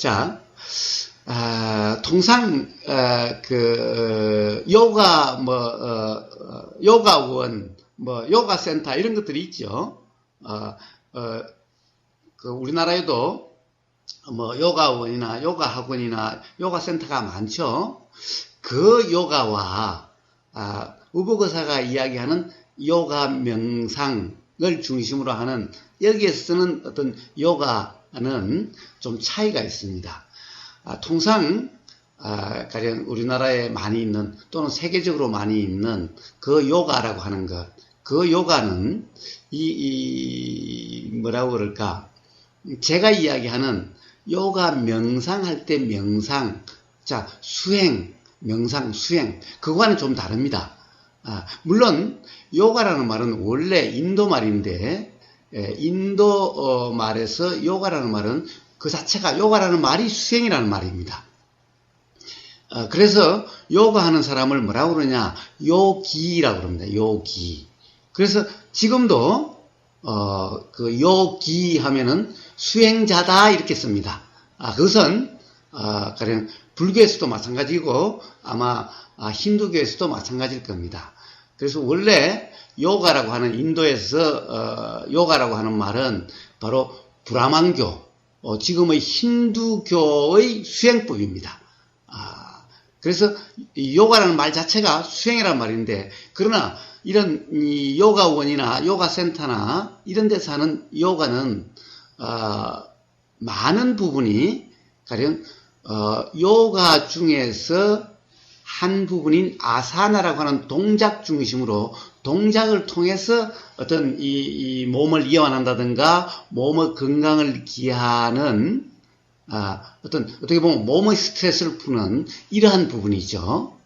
자, 통상 요가 요가원 요가 센터 이런 것들이 있죠. 우리나라에도 요가원이나 요가 학원이나 요가 센터가 많죠. 그 요가와 우보거사가 이야기하는 요가 명상을 중심으로 하는 여기에서 쓰는 어떤 요가는 좀 차이가 있습니다. 통상 가령 우리나라에 많이 있는 또는 세계적으로 많이 있는 그 요가라고 하는 것, 그 요가는 뭐라고 그럴까? 제가 이야기하는 요가 명상할 때 명상, 자 수행, 명상, 수행 그거와는 좀 다릅니다. 물론 요가라는 말은 원래 인도 말인데 인도 말에서 요가라는 말은 그 자체가 요가라는 말이 수행이라는 말입니다. 그래서 요가하는 사람을 뭐라고 그러냐? 요기라고 그럽니다. 요기. 그래서 지금도 그 요기 하면은 수행자다 이렇게 씁니다. 그것은 가령 불교에서도 마찬가지고 아마 힌두교에서도 마찬가지일 겁니다. 그래서 원래 요가라고 하는 인도에서 요가라고 하는 말은 바로 브라만교, 지금의 힌두교의 수행법입니다. 그래서 이 요가라는 말 자체가 수행이라는 말인데, 그러나 이런 이 요가원이나 요가센터나 이런 데서 하는 요가는 많은 부분이 가령 요가 중에서 한 부분인 아사나라고 하는 동작 중심으로 동작을 통해서 어떤 이 몸을 이완한다든가 몸의 건강을 기하는 어떻게 보면 몸의 스트레스를 푸는 이러한 부분이죠.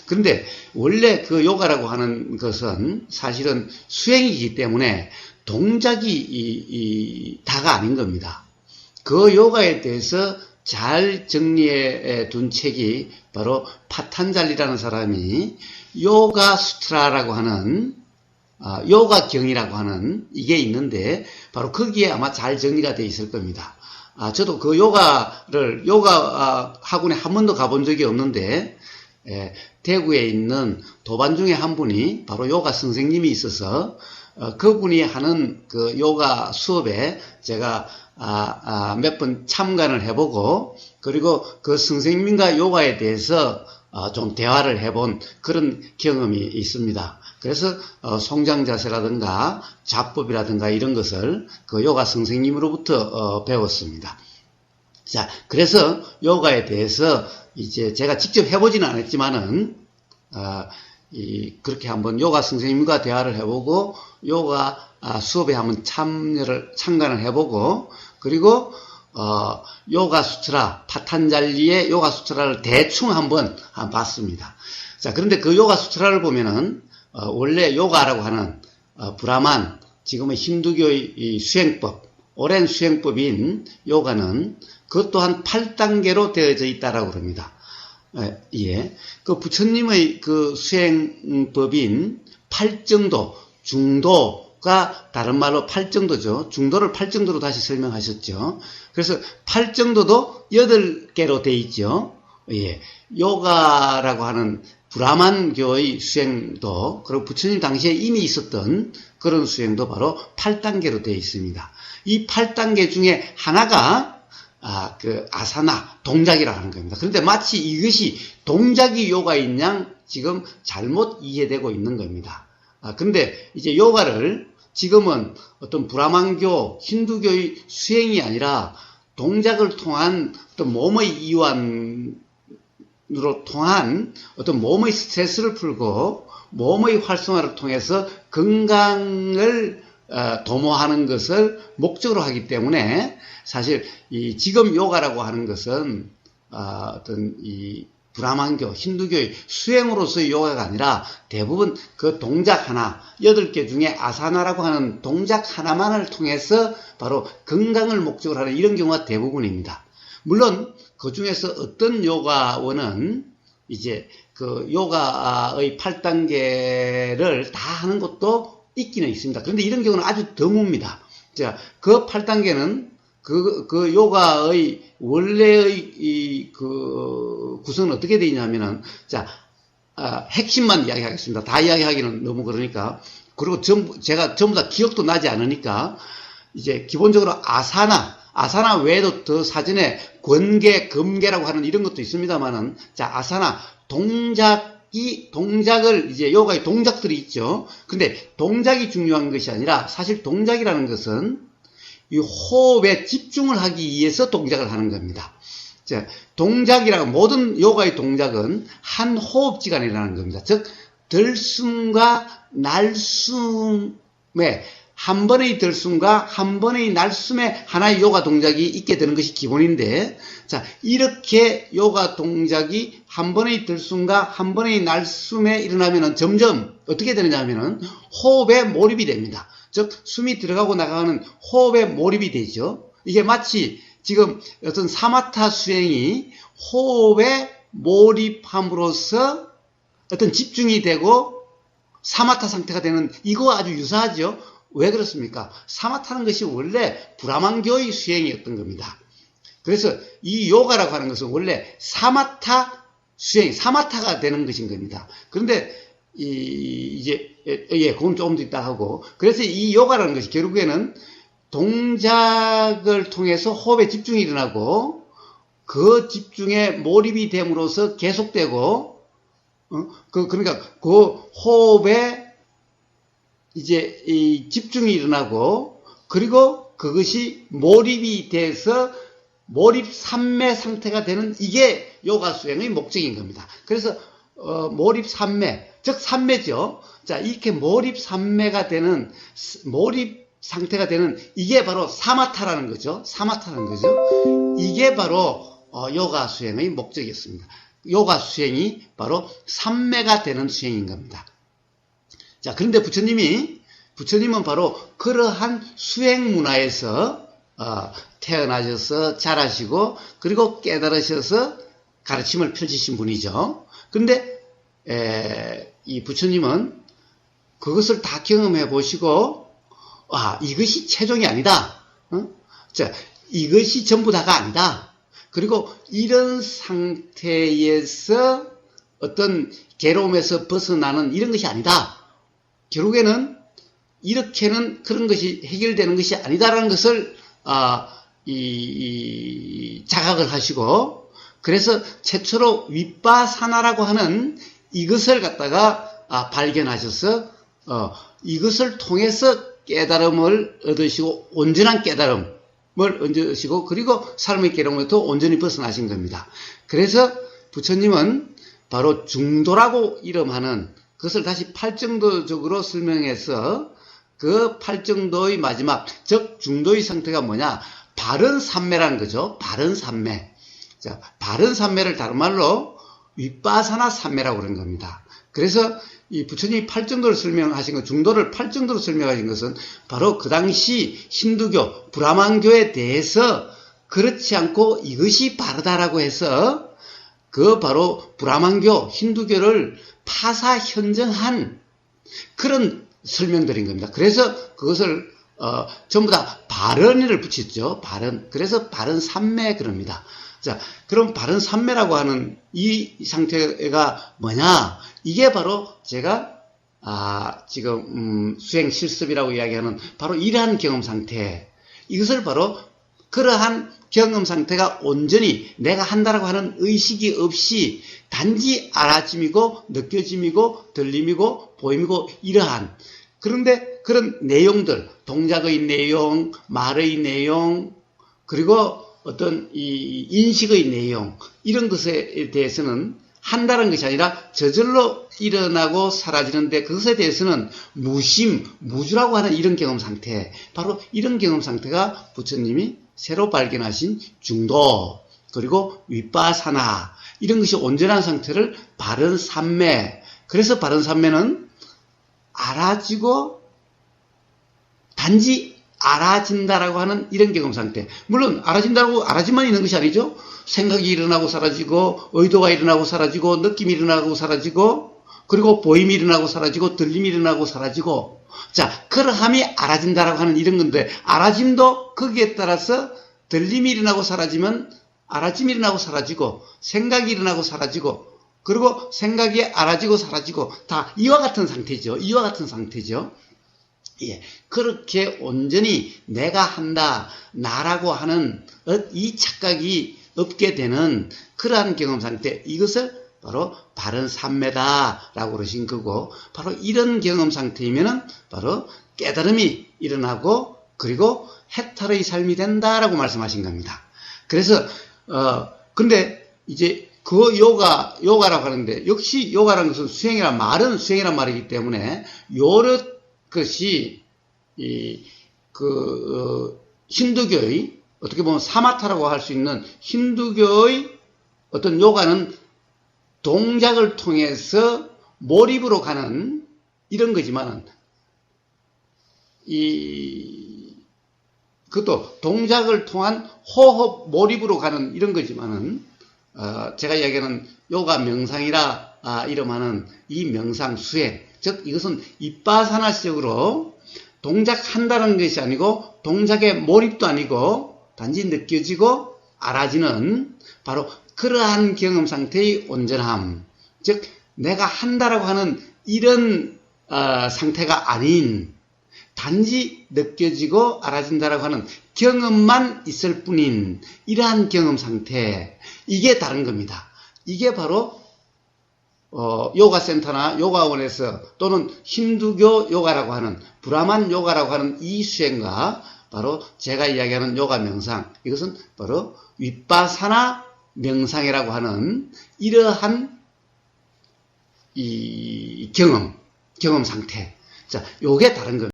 그런데 원래 그 요가라고 하는 것은 사실은 수행이기 때문에 동작이 다가 아닌 겁니다. 그 요가에 대해서 잘 정리해 둔 책이 바로 파탄잘리라는 사람이 요가 수트라라고 하는 요가경이라고 하는 이게 있는데 바로 거기에 아마 잘 정리가 되어 있을 겁니다. 저도 그 요가 학원에 한 번도 가본 적이 없는데 대구에 있는 도반 중에 한 분이 바로 요가 선생님이 있어서 그분이 하는 그 요가 수업에 제가 몇 번 참관을 해보고 그리고 그 선생님과 요가에 대해서 좀 대화를 해본 그런 경험이 있습니다. 그래서 송장 자세라든가 잡법이라든가 이런 것을 그 요가 선생님으로부터 배웠습니다. 자, 그래서 요가에 대해서 이제 제가 직접 해보지는 않았지만은 그렇게 한번 요가 선생님과 대화를 해보고 요가 수업에 한번 참관을 해보고 그리고 요가 수트라 파탄잘리의 요가 수트라를 대충 한번 봤습니다. 자, 그런데 그 요가 수트라를 보면은 원래 요가라고 하는 브라만 지금의 힌두교의 이 수행법 오랜 수행법인 요가는 그것 또한 8단계로 되어져 있다라고 합니다. 예. 그 부처님의 그 수행법인 8정도, 중도가 다른 말로 8정도죠. 중도를 8정도로 다시 설명하셨죠. 그래서 8정도도 8개로 되어 있죠. 예. 요가라고 하는 브라만교의 수행도, 그리고 부처님 당시에 이미 있었던 그런 수행도 바로 8단계로 되어 있습니다. 이 8단계 중에 하나가 그 아사나, 동작이라고 하는 겁니다. 그런데 마치 이것이 동작이 요가인 양 지금 잘못 이해되고 있는 겁니다. 근데 이제 요가를 지금은 어떤 브라만교, 힌두교의 수행이 아니라 동작을 통한 어떤 몸의 이완으로 통한 어떤 몸의 스트레스를 풀고 몸의 활성화를 통해서 건강을 도모하는 것을 목적으로 하기 때문에 사실 이 지금 요가라고 하는 것은 어떤 이 브라만교, 힌두교의 수행으로서의 요가가 아니라 대부분 그 동작 하나, 8개 중에 아사나라고 하는 동작 하나만을 통해서 바로 건강을 목적으로 하는 이런 경우가 대부분입니다. 물론 그 중에서 어떤 요가원은 이제 그 요가의 8단계를 다 하는 것도 있기는 있습니다. 그런데 이런 경우는 아주 드뭅니다. 자, 그 8단계는 그 요가의 원래의 그 구성은 어떻게 되어 있냐면은, 자, 핵심만 이야기하겠습니다. 다 이야기하기는 너무 그러니까. 그리고 제가 전부 다 기억도 나지 않으니까, 이제 기본적으로 아사나 외에도 더 사전에 권계, 금계라고 하는 이런 것도 있습니다만은, 자, 아사나, 동작을, 이제 요가의 동작들이 있죠. 근데 동작이 중요한 것이 아니라, 사실 동작이라는 것은 이 호흡에 집중을 하기 위해서 동작을 하는 겁니다. 자, 동작이라고, 모든 요가의 동작은 한 호흡지간에 일어나는 겁니다. 즉, 들숨과 날숨에, 한 번의 들숨과 한 번의 날숨에 하나의 요가 동작이 있게 되는 것이 기본인데, 자, 이렇게 요가 동작이 한 번의 들숨과 한 번의 날숨에 일어나면은 점점 어떻게 되느냐 하면은 호흡에 몰입이 됩니다. 즉, 숨이 들어가고 나가는 호흡에 몰입이 되죠. 이게 마치 지금 어떤 사마타 수행이 호흡에 몰입함으로써 어떤 집중이 되고 사마타 상태가 되는, 이거 아주 유사하죠. 왜 그렇습니까? 사마타는 것이 원래 브라만교의 수행이었던 겁니다. 그래서 이 요가라고 하는 것은 원래 사마타 수행, 사마타가 되는 것인 겁니다. 그런데 그건 조금 더 있다 하고, 그래서 이 요가라는 것이 결국에는 동작을 통해서 호흡에 집중이 일어나고, 그 집중에 몰입이 됨으로써 계속되고, 그러니까 그 호흡에 이제 이 집중이 일어나고, 그리고 그것이 몰입이 돼서 몰입 삼매 상태가 되는, 이게 요가 수행의 목적인 겁니다. 그래서 몰입 삼매, 즉 삼매죠. 자, 이렇게 몰입 삼매가 되는, 몰입 상태가 되는, 이게 바로 사마타라는 거죠. 사마타라는 거죠. 이게 바로 요가 수행의 목적이었습니다. 요가 수행이 바로 삼매가 되는 수행인 겁니다. 자, 그런데 부처님은 바로 그러한 수행 문화에서 태어나셔서 자라시고, 그리고 깨달으셔서 가르침을 펼치신 분이죠. 그런데 이 부처님은 그것을 다 경험해 보시고, 이것이 최종이 아니다. 자, 이것이 전부 다가 아니다. 그리고 이런 상태에서 어떤 괴로움에서 벗어나는 이런 것이 아니다. 결국에는 이렇게는 그런 것이 해결되는 것이 아니다라는 것을 자각을 하시고, 그래서 최초로 윗바사나라고 하는 이것을 갖다가 발견하셔서 이것을 통해서 깨달음을 얻으시고, 온전한 깨달음을 얻으시고, 그리고 삶의 괴로움에서 온전히 벗어나신 겁니다. 그래서 부처님은 바로 중도라고 이름하는, 그것을 다시 팔정도적으로 설명해서 그 팔정도의 마지막, 즉 중도의 상태가 뭐냐? 바른 삼매라는 거죠. 바른 삼매. 자, 바른 삼매를 다른 말로 윗바사나 삼매라고 그런 겁니다. 그래서 이 부처님이 팔정도를 설명하신 것, 중도를 팔정도로 설명하신 것은 바로 그 당시 힌두교, 브라만교에 대해서 그렇지 않고 이것이 바르다라고 해서 그 바로 브라만교, 힌두교를 파사현정한 그런 설명들인 겁니다. 그래서 그것을 전부 다 바른이를 붙였죠. 바른. 그래서 바른 삼매 그럽니다. 자, 그럼 바른 삼매라고 하는 이 상태가 뭐냐? 이게 바로 제가 지금 수행 실습이라고 이야기하는 바로 이러한 경험 상태. 이것을 바로 그러한 경험 상태가 온전히 내가 한다라고 하는 의식이 없이 단지 알아짐이고 느껴짐이고 들림이고 보임이고 이러한, 그런데 그런 내용들, 동작의 내용, 말의 내용, 그리고 어떤 이 인식의 내용, 이런 것에 대해서는 한다는 것이 아니라 저절로 일어나고 사라지는데, 그것에 대해서는 무심, 무주라고 하는 이런 경험 상태, 바로 이런 경험 상태가 부처님이 새로 발견하신 중도, 그리고 윗바사나, 이런 것이 온전한 상태를 바른 삼매. 그래서 바른 삼매는 알아지고 단지 알아진다라고 하는 이런 경험 상태. 물론 알아진다고 알아짐만 있는 것이 아니죠. 생각이 일어나고 사라지고, 의도가 일어나고 사라지고, 느낌이 일어나고 사라지고, 그리고 보임이 일어나고 사라지고, 들림이 일어나고 사라지고. 자, 그러함이 알아진다라고 하는 이런 건데, 알아짐도 거기에 따라서 들림이 일어나고 사라지면 알아짐이 일어나고 사라지고, 생각이 일어나고 사라지고, 그리고 생각이 알아지고 사라지고, 다 이와 같은 상태죠. 이와 같은 상태죠. 예, 그렇게 온전히 내가 한다, 나라고 하는 이 착각이 없게 되는 그러한 경험 상태, 이것을 바로 바른 삼매다라고 그러신 거고, 바로 이런 경험 상태이면은 바로 깨달음이 일어나고, 그리고 해탈의 삶이 된다라고 말씀하신 겁니다. 그래서, 근데 이제 그 요가라고 하는데, 역시 요가라는 것은 말은 수행이란 말이기 때문에, 여러 것이, 힌두교의, 어떻게 보면 사마타라고 할 수 있는 힌두교의 어떤 요가는 동작을 통해서 몰입으로 가는 이런 거지만, 그것도 동작을 통한 호흡 몰입으로 가는 이런 거지만은, 제가 이야기하는 요가 명상이라 이름하는 이 명상 수행, 즉 이것은 이빠사나식으로 동작한다는 것이 아니고 동작의 몰입도 아니고 단지 느껴지고 알아지는 바로 그러한 경험 상태의 온전함, 즉 내가 한다라고 하는 이런 상태가 아닌 단지 느껴지고 알아진다라고 하는 경험만 있을 뿐인 이러한 경험 상태, 이게 다른 겁니다. 이게 바로 요가센터나 요가원에서 또는 힌두교 요가라고 하는 브라만 요가라고 하는 이 수행과 바로 제가 이야기하는 요가 명상, 이것은 바로 윗바사나 명상이라고 하는 이러한 이 경험 상태. 자, 요게 다른 겁니다.